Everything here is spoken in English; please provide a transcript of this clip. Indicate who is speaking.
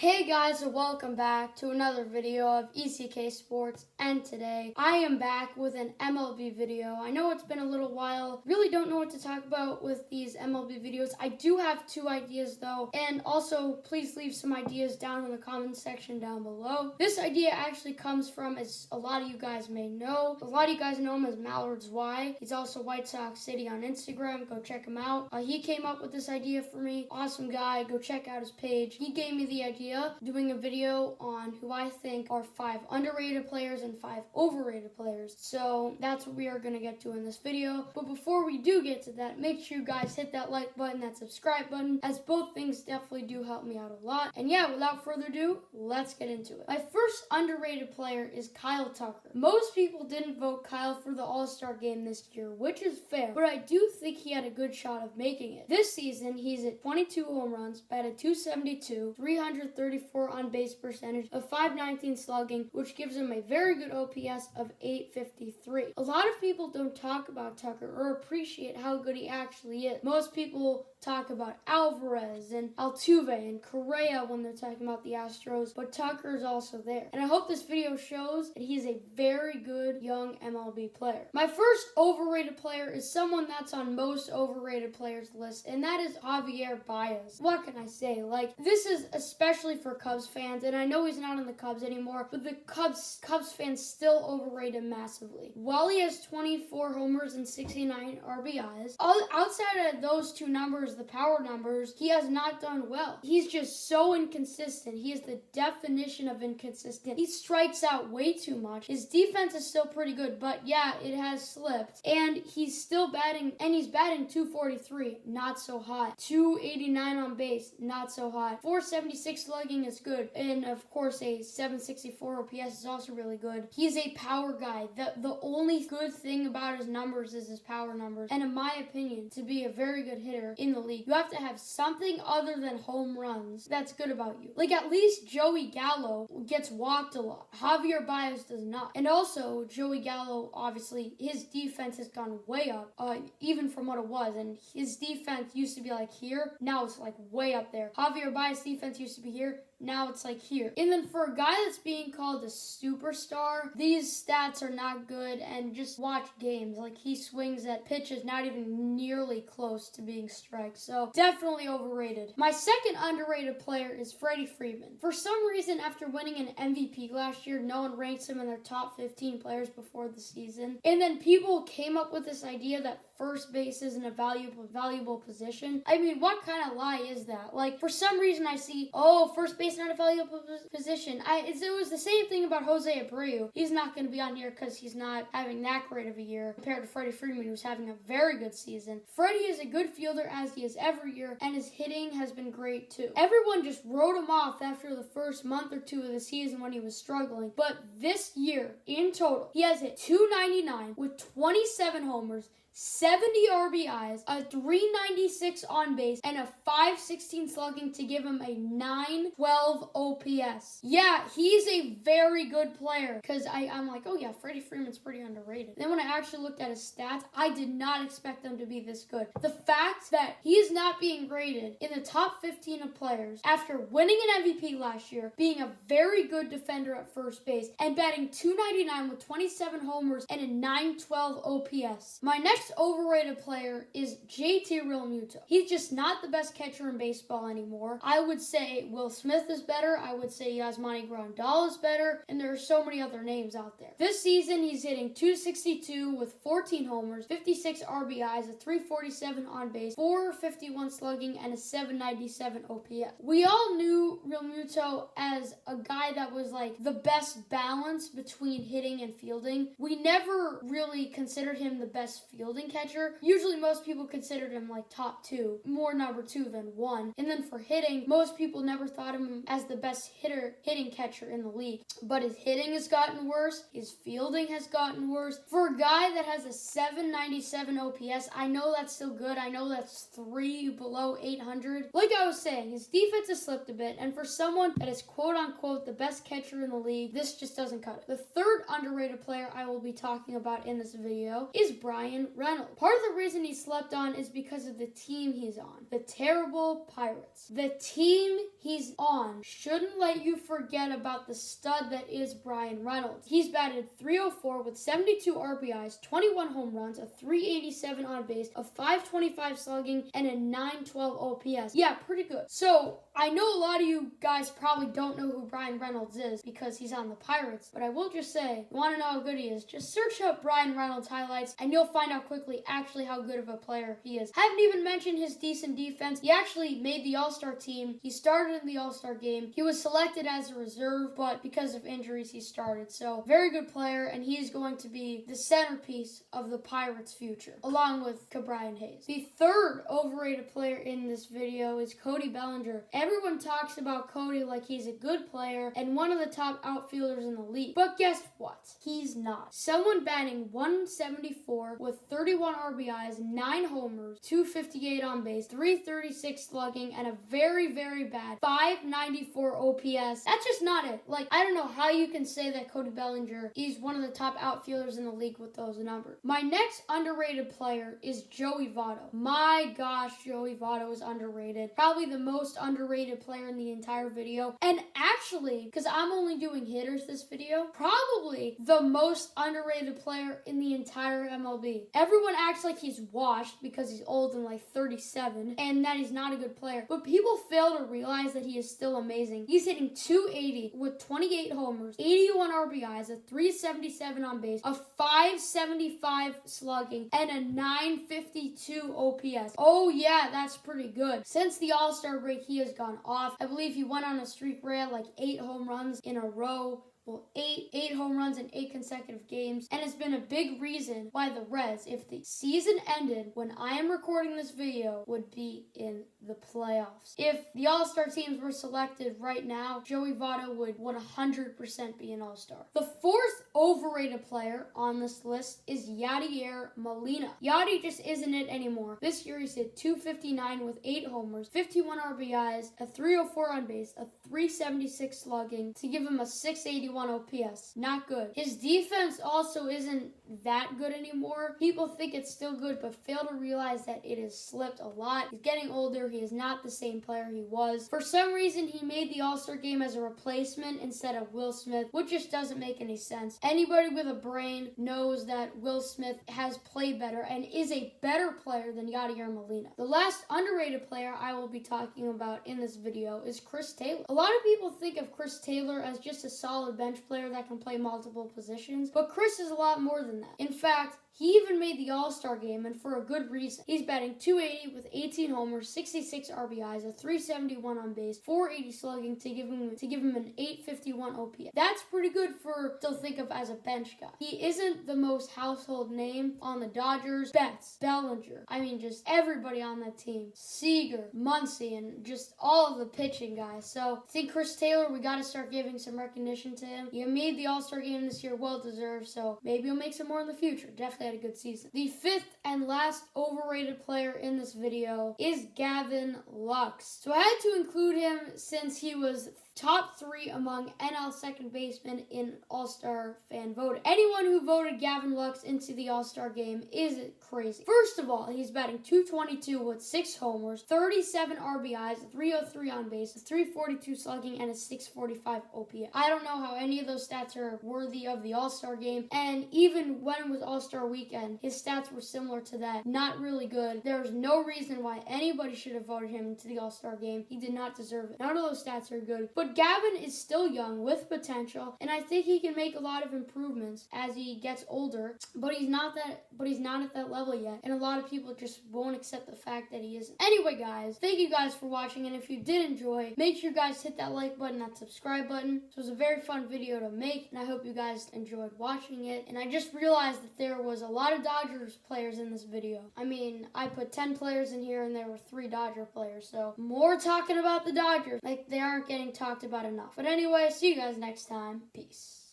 Speaker 1: Hey guys, and welcome back to another video of ECK Sports, and today I am back with an MLB video. I know it's been a little while, really don't know what to talk about with these MLB videos. I do have two ideas though, and also please leave some ideas down in the comments section down below. This idea actually comes from, as a lot of you guys may know, a lot of you guys know him as Mallard's Y. He's also White Sox City on Instagram, go check him out. He came up with this idea for me, awesome guy, go check out his page. He gave me the idea doing a video on who I think are 5 underrated players and 5 overrated players. So that's what we are going to get to in this video. But before we do get to that, make sure you guys hit that like button, that subscribe button, as both things definitely do help me out a lot. And yeah, without further ado, let's get into it. My first underrated player is Kyle Tucker. Most people didn't vote Kyle for the All-Star game this year, which is fair, but I do think he had a good shot of making it. This season, he's at 22 home runs, batted .272, 334 on-base percentage, of .519 slugging, which gives him a very good OPS of .853. A lot of people don't talk about Tucker or appreciate how good he actually is. Most people talk about Alvarez and Altuve and Correa when they're talking about the Astros, but Tucker is also there. And I hope this video shows that he's a very good young MLB player. My first overrated player is someone that's on most overrated players lists, and that is Javier Baez. What can I say? Like, this is especially for Cubs fans, and I know he's not on the Cubs anymore, but the Cubs fans still overrate him massively. While he has 24 homers and 69 RBIs, outside of those two numbers, the power numbers, he has not done well. He's just so inconsistent. He is the definition of inconsistent. He strikes out way too much. His defense is still pretty good, but yeah, it has slipped. And he's still batting, and he's batting .243, not so hot. .289 on base, not so hot. .476 slugging is good. And of course, a .764 OPS is also really good. He's a power guy. The only good thing about his numbers is his power numbers. And in my opinion, to be a very good hitter in the league, you have to have something other than home runs that's good about you. Like, at least Joey Gallo gets walked a lot. Javier Baez does not. And also, Joey Gallo, obviously, his defense has gone way up, even from what it was. And his defense used to be like here. Now it's like way up there. Javier Baez's defense used to be here. Now it's like here. And then for a guy that's being called a superstar, these stats are not good, and just watch games. Like, he swings at pitches not even nearly close to being strikes. So definitely overrated. My second underrated player is Freddie Freeman. For some reason, after winning an MVP last year, no one ranks him in their top 15 players before the season. And then people came up with this idea that first base isn't a valuable position. I mean, what kind of lie is that? Like, for some reason I see, oh, first base not a valuable position. It was the same thing about Jose Abreu. He's not going to be on here because he's not having that great of a year compared to Freddie Freeman, who's having a very good season. Freddie is a good fielder, as he is every year, and his hitting has been great too. Everyone just wrote him off after the first month or two of the season when he was struggling, but this year, in total, he has hit .299 with 27 homers, 70 RBIs, a .396 on base, and a .516 slugging to give him a .912 OPS. Yeah, he's a very good player, because I'm like, oh yeah, Freddie Freeman's pretty underrated. Then when I actually looked at his stats, I did not expect them to be this good. The fact that he is not being graded in the top 15 of players after winning an MVP last year, being a very good defender at first base, and batting .299 with 27 homers and a .912 OPS. My next overrated player is JT Realmuto. He's just not the best catcher in baseball anymore. I would say Will Smith is better. I would say Yasmani Grandal is better. And there are so many other names out there. This season, he's hitting .262 with 14 homers, 56 RBIs, a .347 on base, .451 slugging, and a .797 OPS. We all knew Realmuto as a guy that was like the best balance between hitting and fielding. We never really considered him the best fielding catcher. Usually most people considered him like top 2, more number 2 than 1. And then for hitting, most people never thought of him as the best hitting catcher in the league. But his hitting has gotten worse. His fielding has gotten worse. For a guy that has a .797 OPS, I know that's still good. I know that's 3 below 800. Like I was saying, his defense has slipped a bit. And for someone that is quote unquote the best catcher in the league, this just doesn't cut it. The third underrated player I will be talking about in this video is BRYAN. Reynolds. Part of the reason he's slept on is because of the team he's on. The terrible Pirates. The team he's on shouldn't let you forget about the stud that is Bryan Reynolds. He's batted .304 with 72 RBIs, 21 home runs, a .387 on base, a .525 slugging, and a .912 OPS. Yeah, pretty good. So, I know a lot of you guys probably don't know who Bryan Reynolds is because he's on the Pirates, but I will just say, you want to know how good he is, just search up Bryan Reynolds highlights and you'll find out quickly actually how good of a player he is. Haven't even mentioned his decent defense. He actually made the All-Star team. He started in the All-Star game. He was selected as a reserve, but because of injuries, he started. So, very good player, and he is going to be the centerpiece of the Pirates' future, along with Ke'Bryan Hayes. The third overrated player in this video is Cody Bellinger. Everyone talks about Cody like he's a good player and one of the top outfielders in the league. But guess what? He's not. Someone batting .174 with 31 RBIs, 9 homers, .258 on base, .336 slugging, and a very, very bad .594 OPS. That's just not it. Like, I don't know how you can say that Cody Bellinger is one of the top outfielders in the league with those numbers. My next underrated player is Joey Votto. My gosh, Joey Votto is underrated. Probably the most underrated player in the entire video. And actually, because I'm only doing hitters this video, probably the most underrated player in the entire MLB. Everyone acts like he's washed because he's old and like 37 and that he's not a good player. But people fail to realize that he is still amazing. He's hitting .280 with 28 homers, 81 RBIs, a .377 on base, a .575 slugging, and a .952 OPS. Oh yeah, that's pretty good. Since the All-Star break, he has gone off. I believe he went on a streak where he had like 8 home runs in a row. Well, eight home runs in 8 consecutive games, and it's been a big reason why the Reds, if the season ended when I am recording this video, would be in the playoffs. If the All-Star teams were selected right now, Joey Votto would 100% be an All-Star. The fourth overrated player on this list is YADIER Molina. Yadi just isn't it anymore. This year he's hit .259 with 8 homers, 51 RBIs, a .304 on base, a .376 slugging to give him a .681 OPS. Not good. His defense also isn't that good anymore. People think it's still good, but fail to realize that it has slipped a lot. He's getting older. He is not the same player he was. For some reason, he made the All-Star game as a replacement instead of Will Smith, which just doesn't make any sense. Anybody with a brain knows that Will Smith has played better and is a better player than Yadier Molina. The last underrated player I will be talking about in this video is Chris Taylor. A lot of people think of Chris Taylor as just a solid bench player that can play multiple positions, but Chris is a lot more than that. In fact, he even made the All-Star game, and for a good reason. He's batting .280 with 18 homers, 66 RBIs, a .371 on base, .480 slugging to give him an .851 OPS. That's pretty good for still think of as a bench guy. He isn't the most household name on the Dodgers. Betts, Bellinger, I mean just everybody on that team. Seager, Muncy, and just all of the pitching guys. So I think Chris Taylor, we got to start giving some recognition to him. He made the All-Star game this year, well deserved, so maybe he'll make some more in the future. Definitely had a good season. The fifth and last overrated player in this video is Gavin Lux. So I had to include him since he was top 3 among NL second basemen in All-Star fan voting. Anyone who voted Gavin Lux into the All-Star game is crazy. First of all, he's batting .222 with 6 homers, 37 RBIs, 303 on base, 342 slugging, and a 645 OPS. I don't know how any of those stats are worthy of the All-Star game, and even when it was All-Star weekend, his stats were similar to that. Not really good. There's no reason why anybody should have voted him into the All-Star game. He did not deserve it. None of those stats are good, but Gavin is still young with potential, and I think he can make a lot of improvements as he gets older, but he's not at that level yet, and a lot of people just won't accept the fact that he isn't. Anyway, guys, thank you guys for watching, and if you did enjoy, make sure you guys hit that like button, that subscribe button. This was a very fun video to make, and I hope you guys enjoyed watching it. And I just realized that there was a lot of Dodgers players in this video. I mean, I put 10 players in here, and there were 3 Dodger players, so more talking about the Dodgers. Like, they aren't getting talked about enough. But anyway, see you guys next time. Peace.